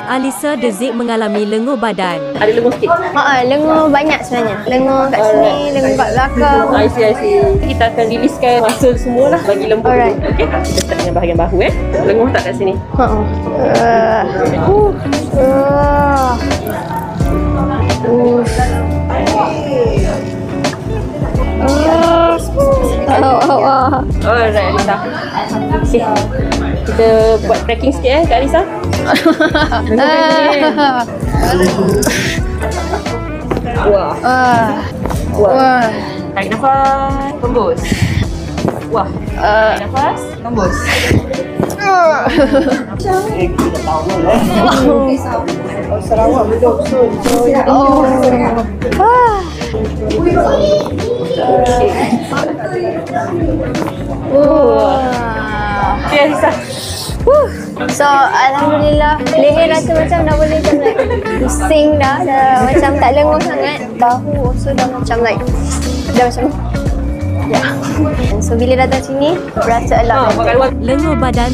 Alisa Dezik mengalami lenguh badan. Ada lenguh sikit? Lenguh banyak sebenarnya. Lenguh kat sini, lenguh kat belakang. I see. Kita akan riliskan muscle semua lah bagi lembut. Alright. Okay? Kita start dengan bahagian bahu Lenguh tak kat sini? Alright, Alisa. Okay. Kita buat cracking sikit Kak Alisa. Wah. Tarik nafas, tembus. Wah. Tarik nafas, tembus. Sarawak betul. Okay, Alisa. So, alhamdulillah leher rasa macam dah boleh macam like pusing dah macam tak lenguh sangat. Bahu also dah macam like dah macam So bila datang sini rasa a lot. Lenguh badan